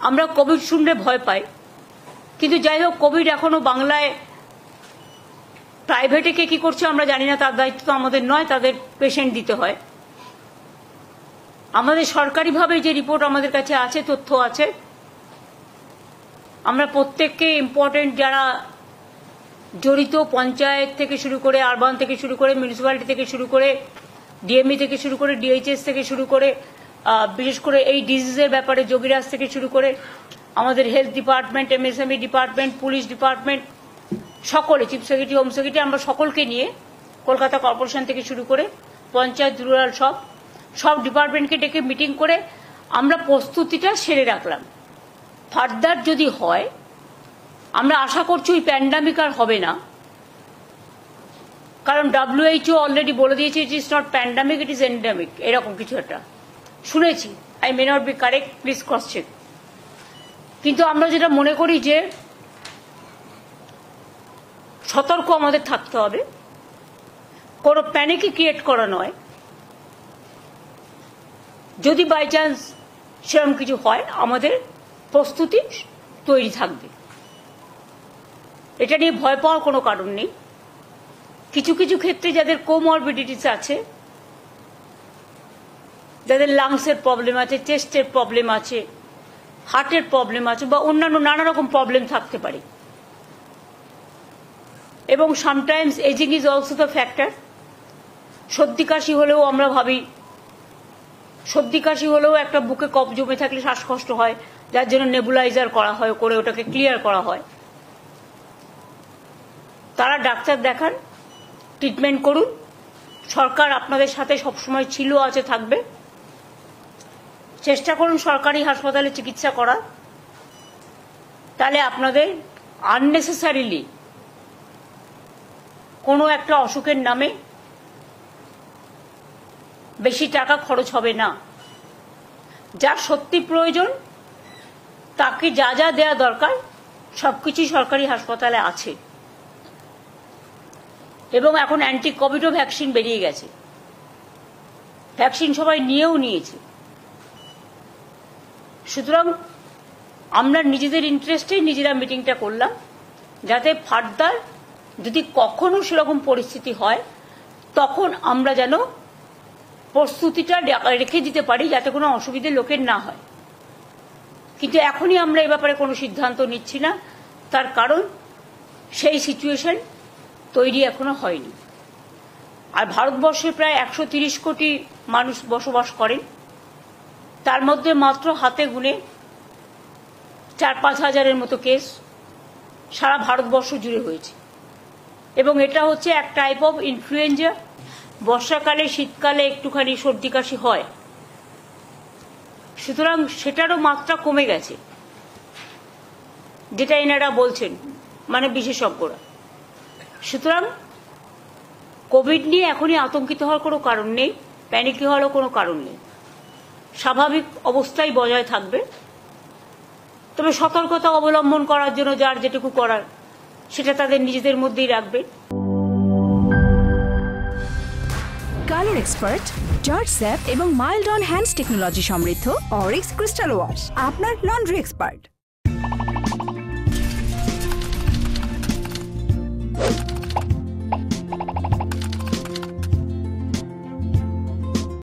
আমরা কোভিড শুনলে ভয় পাই, কিন্তু যাই হোক কোভিড এখনো বাংলায় প্রাইভেটে কে কি করছে আমরা জানি না, তার দায়িত্ব তো আমাদের নয়, তাদের পেশেন্ট দিতে হয়। আমাদের সরকারিভাবে যে রিপোর্ট আমাদের কাছে আছে, তথ্য আছে, আমরা প্রত্যেককে ইম্পর্টেন্ট যারা জড়িত, পঞ্চায়েত থেকে শুরু করে, আরবান থেকে শুরু করে, মিউনিসিপ্যালিটি থেকে শুরু করে, ডিএমই থেকে শুরু করে, ডিএইচএস থেকে শুরু করে, বিশেষ করে এই ডিজিজের ব্যাপারে যোগীরাজ থেকে শুরু করে আমাদের health department, MSME department, police department, সকলে, চিফ সেক্রেটারি, হোম সেক্রেটারি, আমরা সকলকে নিয়ে কলকাতা কর্পোরেশন থেকে শুরু করে পঞ্চায়েত, রুরাল সব ডিপার্টমেন্টকে ডেকে মিটিং করে আমরা প্রস্তুতিটা সেরে রাখলাম। ফার্দার যদি হয়, আমরা আশা করছি ওই প্যান্ডামিক আর হবে না, কারণ WHO অলরেডি বলে দিয়েছে it is not pandemic, it is endemic, এরকম কিছু একটা শুনেছি। I may not be correct, please cross check. কিন্তু আমরা যেটা মনে করি যে সতর্ক আমাদের থাকতে হবে, কোনো প্যানিকই ক্রিয়েট করা নয়। যদি বাই চান্স সেরকম কিছু হয়, আমাদের প্রস্তুতি তৈরি থাকবে, এটা নিয়ে ভয় পাওয়ার কোনো কারণ নেই। কিছু কিছু ক্ষেত্রে যাদের কোমরবিডিটিস আছে, যাদের লাংসের প্রবলেম আছে, চেস্টের প্রবলেম আছে, হার্টের প্রবলেম আছে, বা অন্যান্য নানা রকম প্রবলেম থাকতে পারে, এবং sometimes ageing is also the factor. সর্দি কাশি হলেও আমরা ভাবি, সর্দি কাশি হলেও একটা বুকে কফ জমে থাকলে শ্বাসকষ্ট হয়, যার জন্য নেবুলাইজার করা হয়, করে ওটাকে ক্লিয়ার করা হয়। তারা ডাক্তার দেখান, ট্রিটমেন্ট করুন। সরকার আপনাদের সাথে সবসময় ছিল, আছে, থাকবে। চেষ্টা করুন সরকারি হাসপাতালে চিকিৎসা করার, তাহলে আপনাদের আননেসেসারিলি কোনো একটা অসুখের নামে বেশি টাকা খরচ হবে না। যার সত্যি প্রয়োজন তাকে যা যা দেওয়া দরকার সবকিছুই সরকারি হাসপাতালে আছে, এবং এখন অ্যান্টি কোভিডও ভ্যাকসিন বেরিয়ে গেছে, ভ্যাকসিন সবাই নিয়েছে। সুতরাং আমরা নিজেদের ইন্টারেস্টে নিজেরা মিটিংটা করলাম, যাতে ফার্দার যদি কখনো সেরকম পরিস্থিতি হয় তখন আমরা যেন প্রস্তুতিটা রেখে দিতে পারি, যাতে কোনো অসুবিধে লোকের না হয়। কিন্তু এখনই আমরা এ ব্যাপারে কোনো সিদ্ধান্ত নিচ্ছি না, তার কারণ সেই সিচুয়েশন তৈরি এখনো হয়নি। আর ভারতবর্ষে প্রায় 130 কোটি মানুষ বসবাস করেন, তার মধ্যে মাত্র হাতে গুনে 4-5 হাজারের মতো কেস সারা ভারতবর্ষ জুড়ে হয়েছে, এবং এটা হচ্ছে এক টাইপ অফ ইনফ্লুয়েঞ্জা। বর্ষাকালে, শীতকালে একটুখানি সর্দি কাশি হয়, সুতরাং সেটারও মাত্রা কমে গেছে, যেটা এনারা বলছেন, মানে বিশেষজ্ঞরা। সুতরাং কোভিড নিয়ে এখনই আতঙ্কিত হওয়ার কোনো কারণ নেই, প্যানিকি হওয়ারও কোনো কারণ নেই। স্বাভাবিক অবস্থাই বজায় থাকবে, তবে সতর্কতা অবলম্বন করার জন্য যার যেটুকু করার সেটা তাদের নিজেদের মধ্যেই রাখবে। কালার এক্সপার্ট, জর্জ স্যাপ এবং মাইল্ড অন হ্যান্ডস টেকনোলজি সমৃদ্ধ অরিক্স ক্রিস্টাল ওয়াশ, আপনার লন্ড্রি এক্সপার্ট।